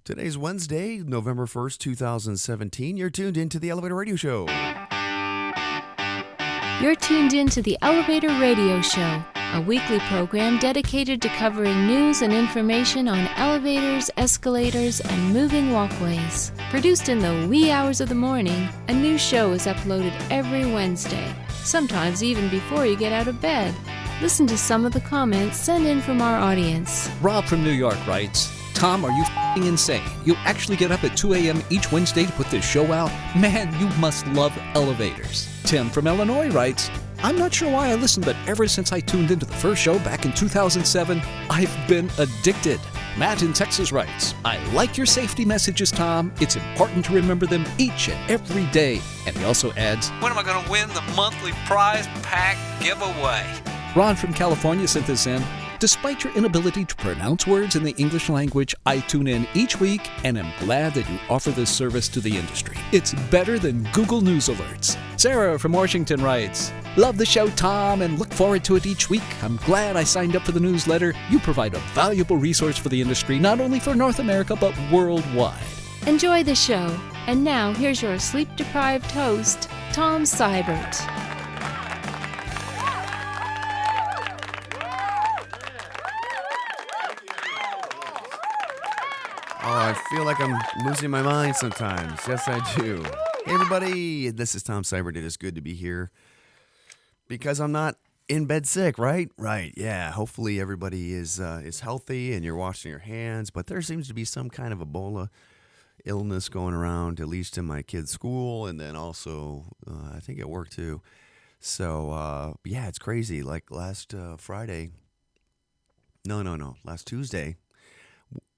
Today's Wednesday, November 1st, 2017. You're tuned into the Elevator Radio Show. You're tuned into the Elevator Radio Show, a weekly program dedicated to covering news and information on elevators, escalators, and moving walkways. Produced in the wee hours of the morning, a new show is uploaded every Wednesday, sometimes even before you get out of bed. Listen to some of the comments sent in from our audience. Rob from New York writes, Tom, are you f***ing insane? You actually get up at 2 a.m. each Wednesday to put this show out? Man, you must love elevators. Tim from Illinois writes, I'm not sure why I listened, but ever since I tuned into the first show back in 2007, I've been addicted. Matt in Texas writes, I like your safety messages, Tom. It's important to remember them each and every day. And he also adds, when am I going to win the monthly prize pack giveaway? Ron from California sent this in. Despite your inability to pronounce words in the English language, I tune in each week and am glad that you offer this service to the industry. It's better than Google News alerts. Sarah from Washington writes, love the show, Tom, and look forward to it each week. I'm glad I signed up for the newsletter. You provide a valuable resource for the industry, not only for North America, but worldwide. Enjoy the show. And now, here's your sleep-deprived host, Tom Seibert. Oh, I feel like I'm losing my mind sometimes. Yes, I do. Hey, everybody. This is Tom Seibert. It is good to be here because I'm not in bed sick, right? Right, yeah. Hopefully everybody is healthy and you're washing your hands, but there seems to be some kind of Ebola illness going around, at least in my kid's school, and then also I think at work too. So, yeah, it's crazy. Like last Friday, last Tuesday,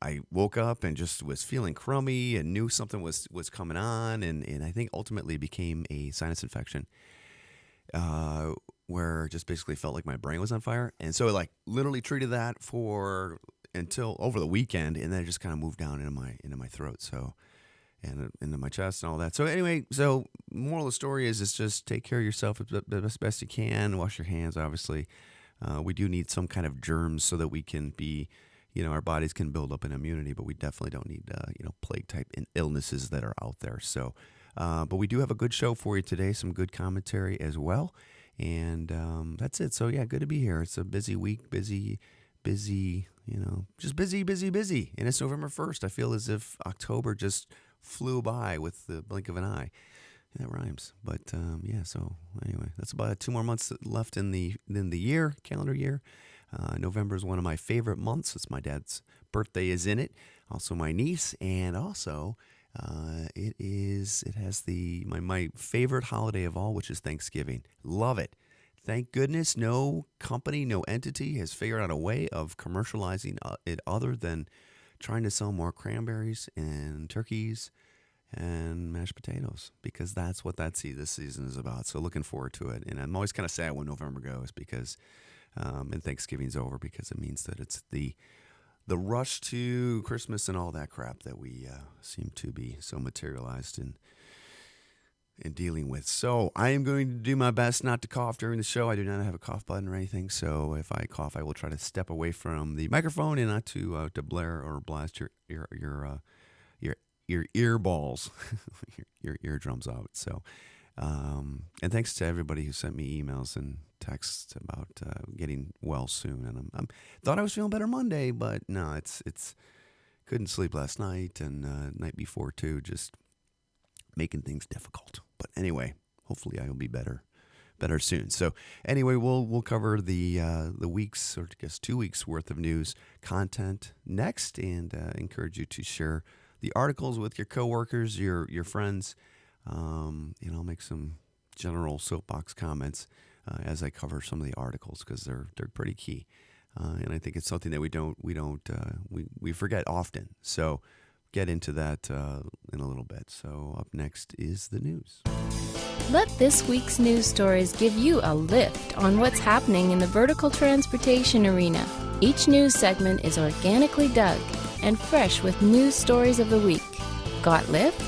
I woke up and just was feeling crummy and knew something was coming on, and I think ultimately became a sinus infection where it just basically felt like my brain was on fire. And so like literally treated that until over the weekend, and then it just kind of moved down into my throat, so and into my chest and all that. So anyway, so moral of the story is just take care of yourself as best you can. Wash your hands, obviously. We do need some kind of germs so that we can be, our bodies can build up an immunity, but we definitely don't need, plague-type illnesses that are out there. So, but we do have a good show for you today, some good commentary as well, and that's it. So, yeah, good to be here. It's a busy week, busy, just busy, and it's November 1st. I feel as if October just flew by with the blink of an eye. Yeah, that rhymes. But, yeah, so anyway, that's about 2 more months left in the calendar year. November is one of my favorite months. It's my dad's birthday is in it. Also my niece, and also it has my favorite holiday of all, which is Thanksgiving. Love it. Thank goodness no company, no entity has figured out a way of commercializing it other than trying to sell more cranberries and turkeys and mashed potatoes, because that's what this season is about. So looking forward to it. And I'm always kind of sad when November goes because and Thanksgiving's over, because it means that it's the rush to Christmas and all that crap that we seem to be so materialized in dealing with. So I am going to do my best not to cough during the show. I do not have a cough button or anything, so if I cough, I will try to step away from the microphone and not to blare or blast your ear balls, your eardrums out. So. And thanks to everybody who sent me emails and texts about getting well soon. And I thought I was feeling better Monday, but no, it's couldn't sleep last night and night before too, just making things difficult. But anyway, hopefully I will be better soon. So anyway, we'll cover the week's, or I guess 2 weeks worth of news content next, and encourage you to share the articles with your coworkers, your friends. I'll make some general soapbox comments as I cover some of the articles, because they're pretty key, and I think it's something that we forget often. So get into that in a little bit. So up next is the news. Let this week's news stories give you a lift on what's happening in the vertical transportation arena. Each news segment is organically dug and fresh with news stories of the week. Got lift?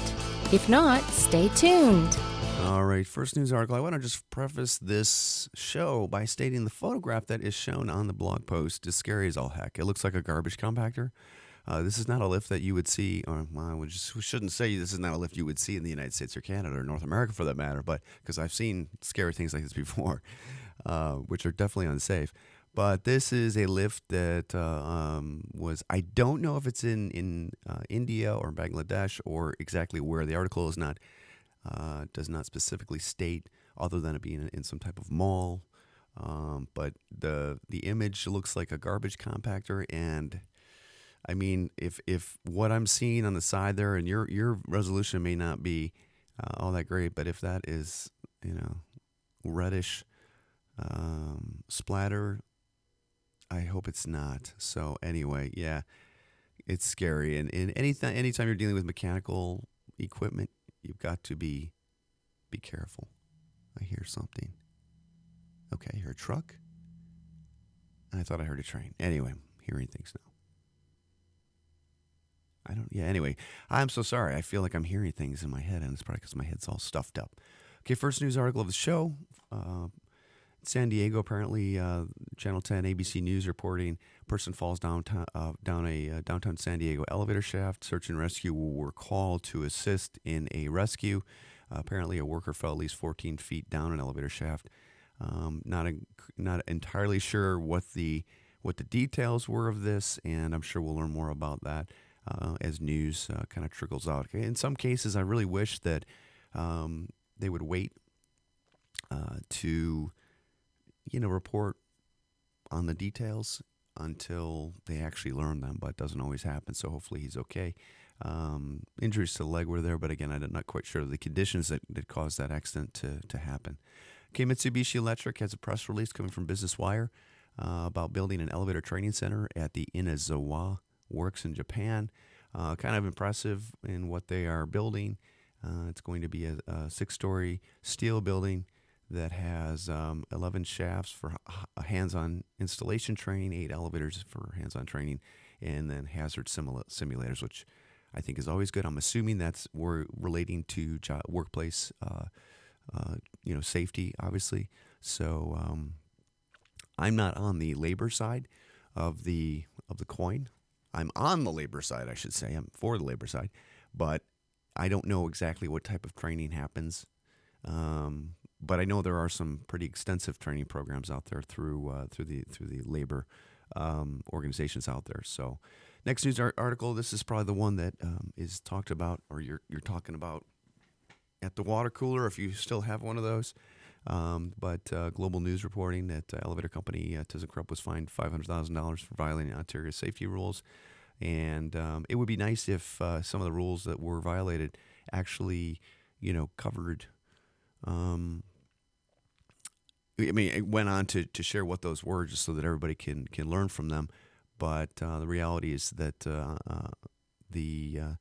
If not, stay tuned. All right, first news article. I want to just preface this show by stating the photograph that is shown on the blog post is scary as all heck. It looks like a garbage compactor, This is not a lift that you would see, or well, we shouldn't say this is not a lift you would see in the United States or Canada or North America for that matter, but because I've seen scary things like this before, which are definitely unsafe. But this is a lift that I don't know if it's in India or Bangladesh or exactly where. The article does not specifically state, other than it being in some type of mall. But the image looks like a garbage compactor, and I mean, if what I'm seeing on the side there, and your resolution may not be all that great, but if that is, reddish splatter, I hope it's not. So anyway, yeah, it's scary. And anytime you're dealing with mechanical equipment, you've got to be careful. I hear something. Okay, I hear a truck. I thought I heard a train. Anyway, I'm hearing things now. Anyway, I'm so sorry. I feel like I'm hearing things in my head, and it's probably because my head's all stuffed up. Okay, first news article of the show. San Diego, apparently, Channel 10, ABC News reporting, person falls down a downtown San Diego elevator shaft. Search and rescue were called to assist in a rescue. Apparently, a worker fell at least 14 feet down an elevator shaft. Not entirely sure what the details were of this, and I'm sure we'll learn more about that as news kind of trickles out. Okay? In some cases, I really wish that they would wait to report on the details until they actually learn them, but it doesn't always happen, so hopefully he's okay. Injuries to the leg were there, but again, I'm not quite sure of the conditions that caused that accident to happen. Okay, Mitsubishi Electric has a press release coming from Business Wire about building an elevator training center at the Inazawa Works in Japan. Kind of impressive in what they are building. It's going to be a 6-story steel building that has 11 shafts for hands-on installation training, 8 elevators for hands-on training, and then hazard simulators, which I think is always good. I'm assuming we're relating to workplace safety, obviously. So I'm not on the labor side of the coin. I'm on the labor side, I should say. I'm for the labor side, but I don't know exactly what type of training happens. But I know there are some pretty extensive training programs out there through the labor organizations out there. So, next news article. This is probably the one that is talked about, or you're talking about at the water cooler if you still have one of those. But Global News reporting that elevator company ThyssenKrupp was fined $500,000 for violating Ontario safety rules. And it would be nice if some of the rules that were violated actually, covered. It went on to share what those were just so that everybody can learn from them. But the reality is that the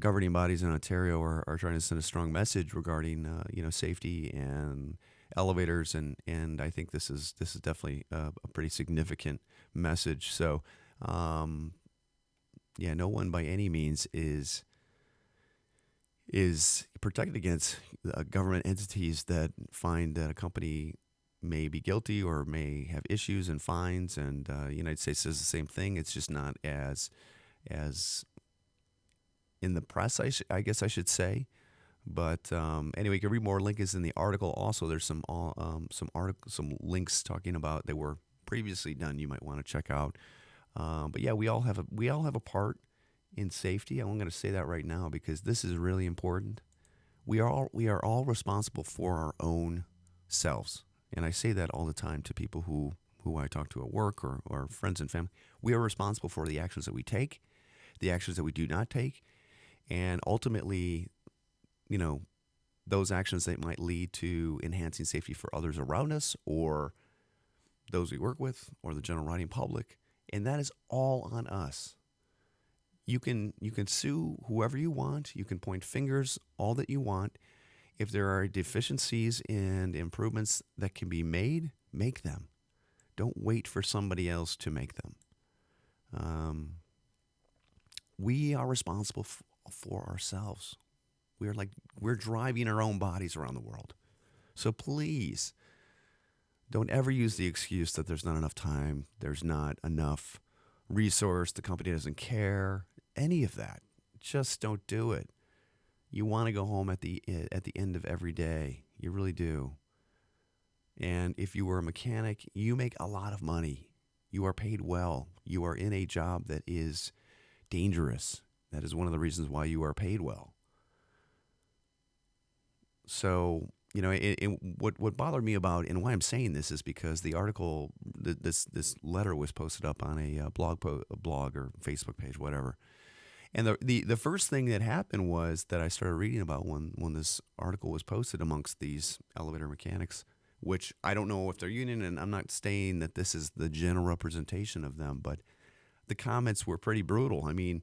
governing bodies in Ontario are trying to send a strong message regarding safety and elevators, and I think this is definitely a pretty significant message. So, no one by any means is protected against government entities that find that a company may be guilty or may have issues and fines. And the United States says the same thing. It's just not as in the press, I guess I should say. But anyway, you can read more. Link is in the article. Also, there's some links talking about that were previously done. You might want to check out. But yeah, we all have a part in safety. I'm going to say that right now because this is really important. We are all responsible for our own selves, and I say that all the time to people who I talk to at work or friends and family. We are responsible for the actions that we take, the actions that we do not take, and ultimately, those actions that might lead to enhancing safety for others around us or those we work with or the general riding public, and that is all on us. You can sue whoever you want. You can point fingers all that you want. If there are deficiencies and improvements that can be made, make them. Don't wait for somebody else to make them. We are responsible for ourselves. We're driving our own bodies around the world. So please, don't ever use the excuse that there's not enough time, there's not enough resource. The company doesn't care. Any of that. Just don't do it. You want to go home at the end of every day. You really do. And if you were a mechanic, you make a lot of money. You are paid well. You are in a job that is dangerous. That is one of the reasons why you are paid well. So, what bothered me about, and why I'm saying this, is because the article, this letter was posted up on a blog or Facebook page, whatever. And the first thing that happened was that I started reading about when this article was posted amongst these elevator mechanics, which I don't know if they're union, and I'm not saying that this is the general representation of them, but the comments were pretty brutal. I mean,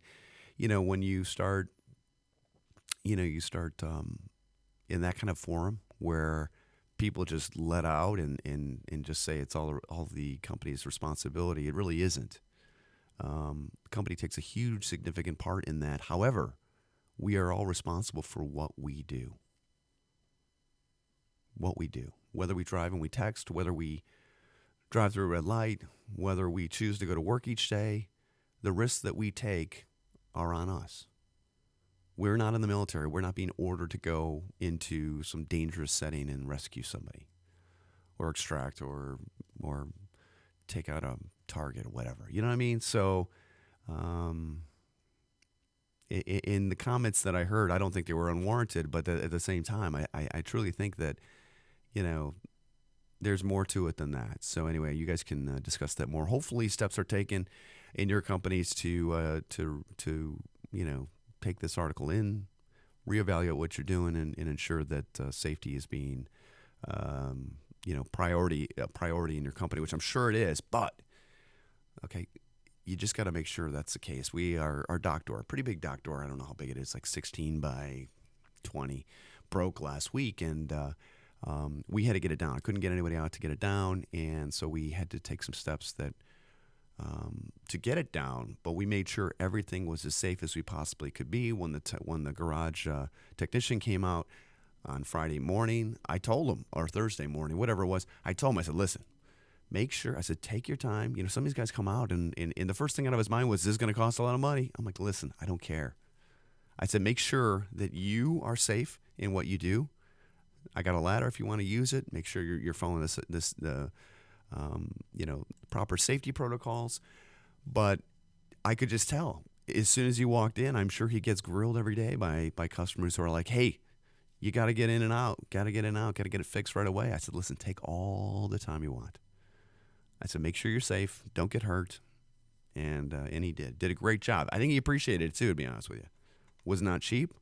when you start in that kind of forum where people just let out and just say it's all the company's responsibility, it really isn't. The company takes a huge, significant part in that. However, we are all responsible for what we do. What we do. Whether we drive and we text, whether we drive through a red light, whether we choose to go to work each day, the risks that we take are on us. We're not in the military. We're not being ordered to go into some dangerous setting and rescue somebody or extract or take out a target or whatever. You know what I mean? So in the comments that I heard, I don't think they were unwarranted, but at the same time, I truly think that, there's more to it than that. So anyway, you guys can discuss that more. Hopefully steps are taken in your companies to take this article in, reevaluate what you're doing, and ensure that safety is being priority in your company, which I'm sure it is. But okay, you just got to make sure that's the case. Our dock door, a pretty big dock door, I don't know how big it is, like 16 by 20, broke last week, and we had to get it down. I couldn't get anybody out to get it down, and so we had to take some steps to get it down. But we made sure everything was as safe as we possibly could be. When the garage technician came out on Friday morning, I told him, or Thursday morning, whatever it was, I told him, I said, listen, make sure, I said, take your time. Some of these guys come out, and the first thing out of his mind was, this is going to cost a lot of money. I'm like, listen, I don't care. I said, make sure that you are safe in what you do. I got a ladder if you want to use it. Make sure you're following the proper safety protocols. But I could just tell as soon as he walked in, I'm sure he gets grilled every day by customers who are like, hey, you got to get in and out, got to get in and out, got to get it fixed right away. I said, listen, take all the time you want. I said, make sure you're safe, don't get hurt. And he did a great job. I think he appreciated it too, to be honest with you. Was not cheap.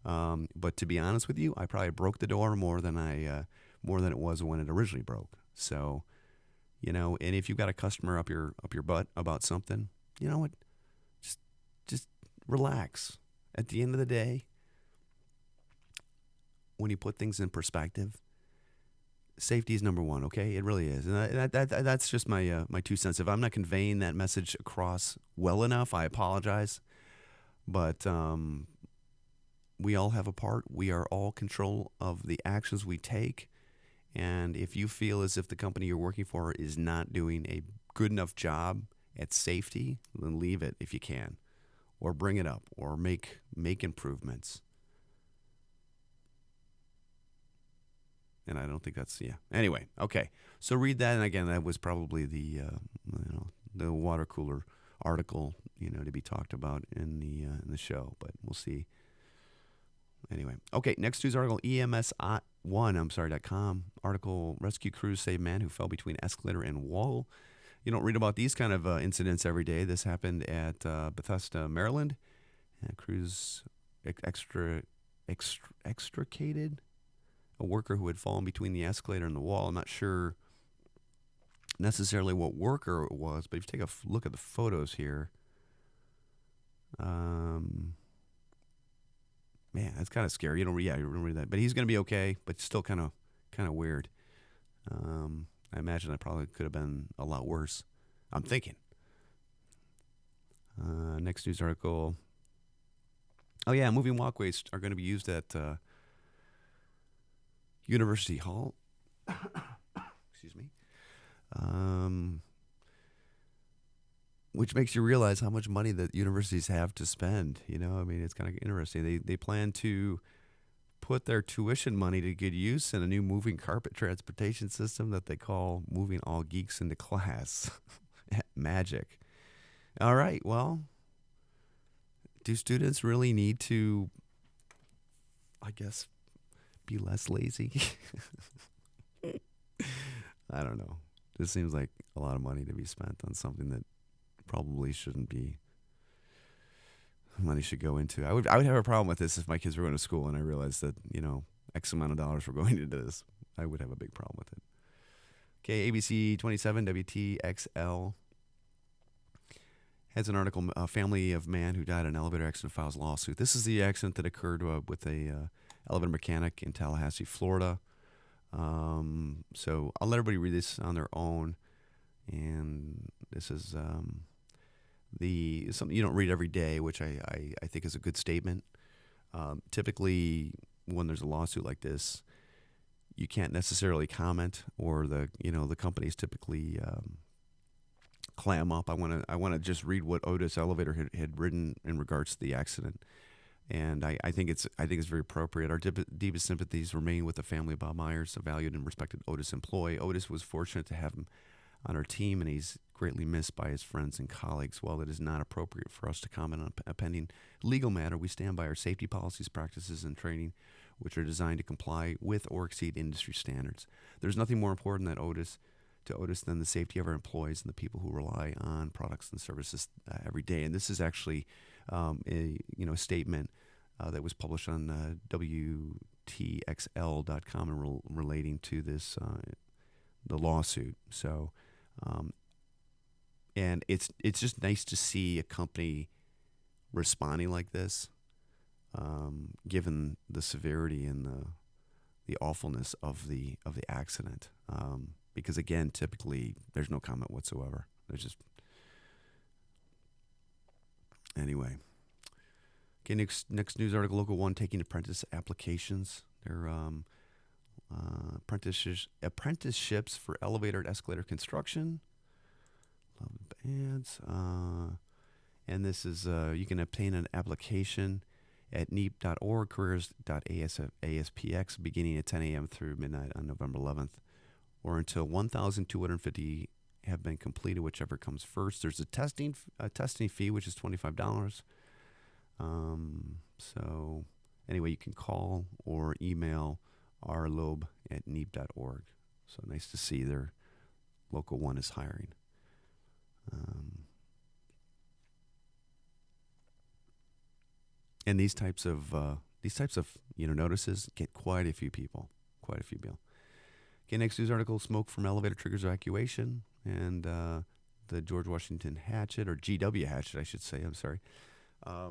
But to be honest with you, I probably broke the door more than it was when it originally broke. So, and if you've got a customer up your butt about something, you know what? Just relax. At the end of the day, when you put things in perspective, safety is number one. Okay, it really is, and that's just my 2 cents. If I'm not conveying that message across well enough, I apologize. But we all have a part. We are all control of the actions we take. And if you feel as if the company you're working for is not doing a good enough job at safety, then leave it if you can, or bring it up, or make improvements. And I don't think that's, Anyway, okay. So read that, and again, that was probably the water cooler article, to be talked about in the show. But we'll see. Anyway, okay, next news article, EMS1.com. Article, rescue crews save man who fell between escalator and wall. You don't read about these kind of incidents every day. This happened at Bethesda, Maryland. Crews extricated a worker who had fallen between the escalator and the wall. I'm not sure necessarily what worker it was, but if you take a look at the photos here, man, that's kind of scary. You don't read that, but he's going to be okay. But still, kind of weird. I imagine that probably could have been a lot worse. I'm thinking. Next news article. Oh yeah, moving walkways are going to be used at University Hall. Excuse me. which makes you realize how much money that universities have to spend. I mean, it's kind of interesting. They plan to put their tuition money to good use in a new moving carpet transportation system that they call moving all geeks into class. Magic. All right, well, do students really need to, I guess, be less lazy? I don't know. This seems like a lot of money to be spent on something that probably shouldn't be. Money should go into. I would have a problem with this if my kids were going to school and I realized that, X amount of dollars were going into this. I would have a big problem with it. Okay, ABC 27 WTXL has an article, a family of man who died in an elevator accident files lawsuit. This is the accident that occurred with a elevator mechanic in Tallahassee, Florida. So I'll let everybody read this on their own. And this is something you don't read every day, which I think is a good statement. Typically, when there's a lawsuit like this, you can't necessarily comment, or the companies typically clam up. I want to just read what Otis Elevator had written in regards to the accident, and I think it's very appropriate. Our deepest sympathies remain with the family of Bob Myers, a valued and respected Otis employee. Otis was fortunate to have him on our team, and he's greatly missed by his friends and colleagues. While it is not appropriate for us to comment on a pending legal matter, we stand by our safety policies, practices, and training, which are designed to comply with or exceed industry standards. There's nothing more important to Otis than the safety of our employees and the people who rely on products and services every day. And this is actually a statement that was published on WTXL.com and relating to this the lawsuit. So. And it's just nice to see a company responding like this, given the severity and the awfulness of the accident. Because again, typically there's no comment whatsoever. There's just anyway. Okay, next news article: Local 1 taking apprentice applications. They're apprenticeships for elevator and escalator construction. Love ads. And this is, you can obtain an application at neep.org, careers.aspx, beginning at 10 a.m. through midnight on November 11th, or until 1,250 have been completed, whichever comes first. There's a testing fee, which is $25. So anyway, you can call or email rloeb@neep.org. So nice to see their Local 1 is hiring. And these types of notices get quite a few people. Okay, next news article: smoke from elevator triggers evacuation, and the George Washington hatchet, or GW hatchet, I should say. I'm sorry. I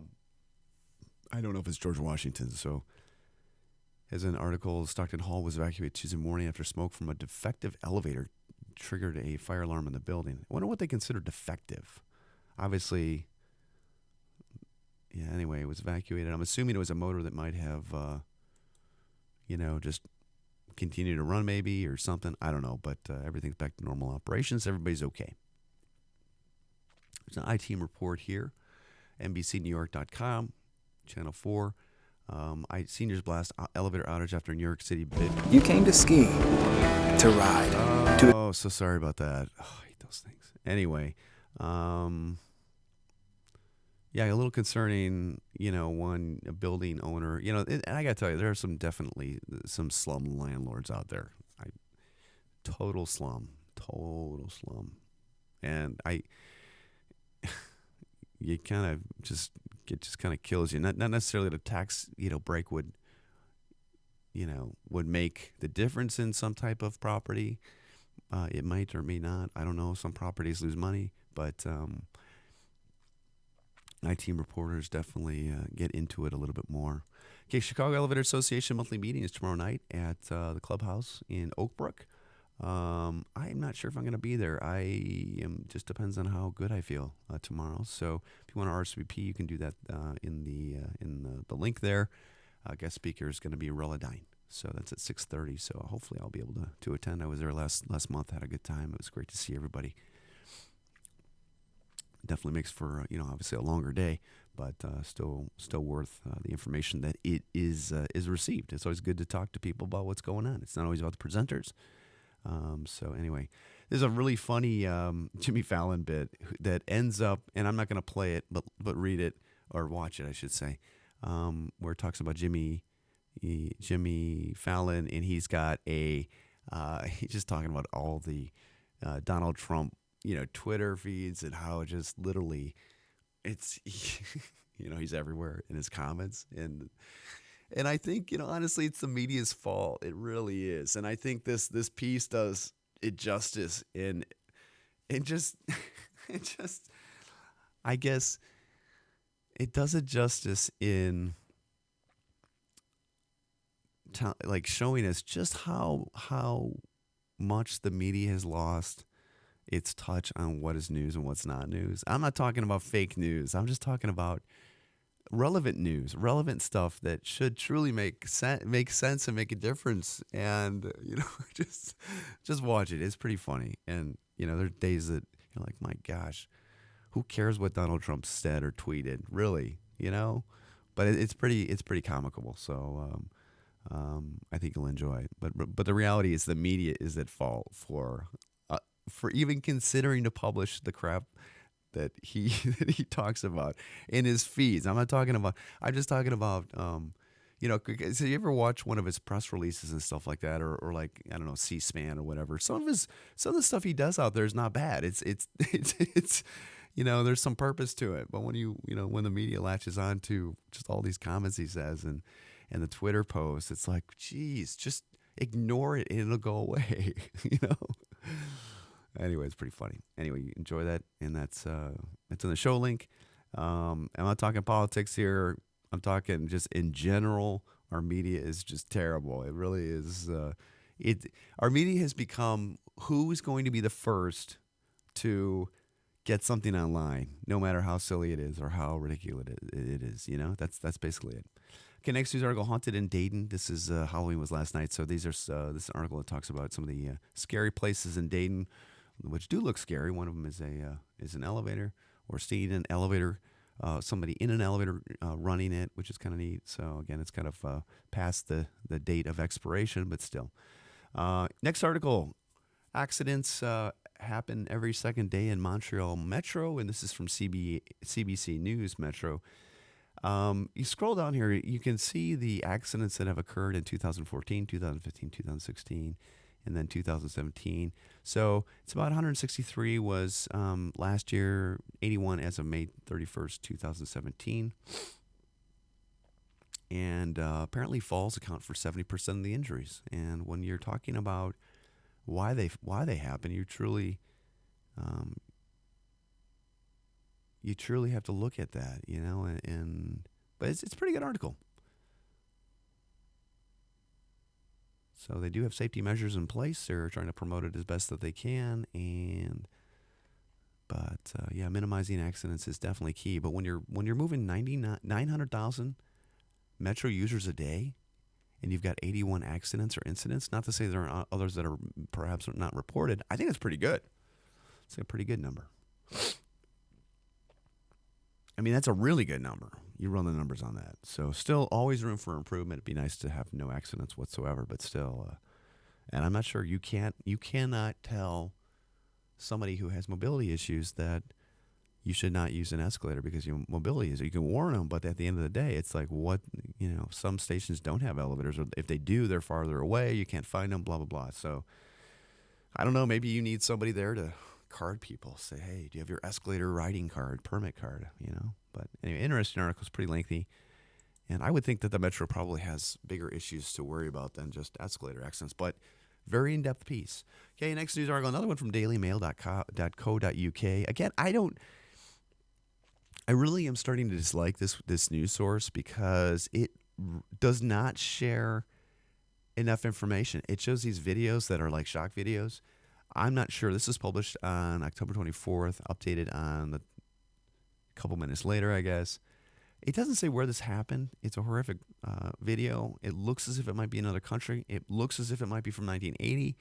don't know if it's George Washington. So, as an article, Stockton Hall was evacuated Tuesday morning after smoke from a defective elevator triggered a fire alarm in the building. I wonder what they consider defective. Obviously, yeah, anyway, it was evacuated. I'm assuming it was a motor that might have, just continued to run maybe or something. I don't know, but everything's back to normal operations. Everybody's okay. There's an I-Team report here, NBCNewYork.com, Channel 4. Seniors blast elevator outage after New York City bid. You came to ski, to ride. Oh, so sorry about that. Oh, I hate those things. Anyway, yeah, a little concerning, one building owner, and I got to tell you, there are definitely some slum landlords out there. Total slum. And you kind of it just kind of kills you. Not necessarily the tax, break would make the difference in some type of property. It might or may not. I don't know. Some properties lose money, but I-Team reporters definitely get into it a little bit more. Okay, Chicago Elevator Association monthly meeting is tomorrow night at the clubhouse in Oak Brook. I'm not sure if I'm going to be there. Just depends on how good I feel tomorrow. So if you want to RSVP, you can do that in the link there. Guest speaker is going to be Reladine. So that's at 6:30. So hopefully I'll be able to attend. I was there last month, had a good time. It was great to see everybody. Definitely makes for obviously a longer day, but still worth the information that it is received. It's always good to talk to people about what's going on. It's not always about the presenters. So anyway, there's a really funny Jimmy Fallon bit that ends up, and I'm not going to play it, but read it or watch it, I should say, where it talks about Jimmy Fallon, and he's got he's just talking about all the Donald Trump, Twitter feeds and how it just literally, it's, he's everywhere in his comments. And I think, honestly, it's the media's fault. It really is. And I think this piece does it justice in just, I guess it does it justice in like showing us just how much the media has lost its touch on what is news and what's not news. I'm not talking about fake news. I'm just talking about relevant news, relevant stuff that should truly make sense and make a difference. And just watch it. It's pretty funny. And there are days that you're like, my gosh, who cares what Donald Trump said or tweeted? Really, But it's pretty comical. So I think you'll enjoy it. But the reality is the media is at fault for even considering to publish the crap that he talks about in his feeds. I'm just talking about, so you ever watch one of his press releases and stuff like that, or like, I don't know, C-SPAN or whatever. Some of the stuff he does out there is not bad. It's there's some purpose to it. But when when the media latches on to just all these comments he says and the Twitter posts, it's like, geez, just ignore it and it'll go away, Anyway, it's pretty funny. Anyway, you enjoy that, and that's it's in the show link. I'm not talking politics here. I'm talking just in general. Our media is just terrible. It really is. Our media has become who's going to be the first to get something online, no matter how silly it is or how ridiculous it is. That's basically it. Okay, next news article: haunted in Dayton. This is Halloween was last night, so these are this article that talks about some of the scary places in Dayton, which do look scary. One of them is an elevator, or seeing an elevator, somebody in an elevator running it, which is kind of neat. So again, it's kind of past the date of expiration, but still. Next article: accidents happen every second day in Montreal Metro, and this is from CBC News Metro. You scroll down here, you can see the accidents that have occurred in 2014, 2015, 2016, and then 2017. So it's about 163 was last year, 81 as of May 31st, 2017. And apparently falls account for 70% of the injuries. And when you're talking about why they happen, you truly have to look at that, but it's a pretty good article. So they do have safety measures in place. They're trying to promote it as best that they can, but minimizing accidents is definitely key. But when you're moving 900,000 Metro users a day, and you've got 81 accidents or incidents, not to say there are others that are perhaps not reported, I think that's pretty good. It's a pretty good number. I mean, that's a really good number. You run the numbers on that. So still always room for improvement. It'd be nice to have no accidents whatsoever, but still, and I'm not sure you cannot tell somebody who has mobility issues that you should not use an escalator because your mobility is, you can warn them, but at the end of the day, it's like some stations don't have elevators, or if they do, they're farther away. You can't find them, blah, blah, blah. So I don't know, maybe you need somebody there to card people, say, hey, do you have your escalator riding card, permit card, But anyway, interesting article. It's pretty lengthy. And I would think that the Metro probably has bigger issues to worry about than just escalator accidents, but very in-depth piece. Okay, next news article, another one from dailymail.co.uk. Again, I really am starting to dislike this news source because it does not share enough information. It shows these videos that are like shock videos. I'm not sure. This is published on October 24th, updated on a couple minutes later, I guess. It doesn't say where this happened. It's a horrific video. It looks as if it might be another country. It looks as if it might be from 1980.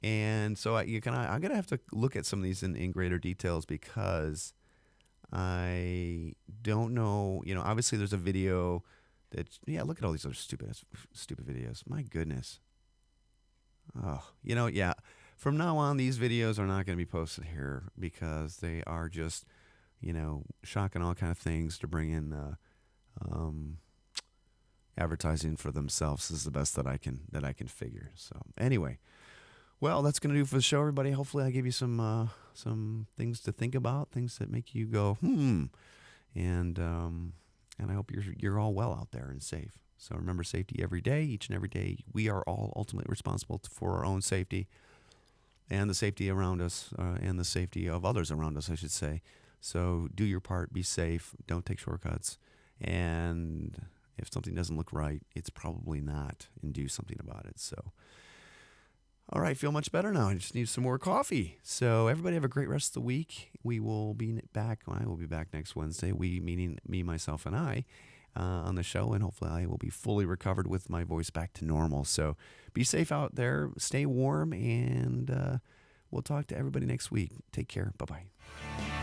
And so I'm going to have to look at some of these in greater details because I don't know. Obviously there's a video that, look at all these other stupid videos. My goodness. Oh, yeah. From now on, these videos are not going to be posted here because they are just, shocking all kind of things to bring in advertising for themselves. This is the best that I can figure. So anyway, well, that's going to do for the show, everybody. Hopefully, I gave you some things to think about, things that make you go and I hope you're all well out there and safe. So remember, safety every day, each and every day. We are all ultimately responsible for our own safety and the safety around us and the safety of others around us, I should say. So do your part, be safe, don't take shortcuts, and if something doesn't look right, it's probably not, and do something about it. So, all right, feel much better now. I just need some more coffee. So everybody have a great rest of the week. We will be back. I will be back next Wednesday. We, meaning me, myself, and I, on the show, and hopefully I will be fully recovered with my voice back to normal. So be safe out there, stay warm, and we'll talk to everybody next week. Take care. Bye-bye.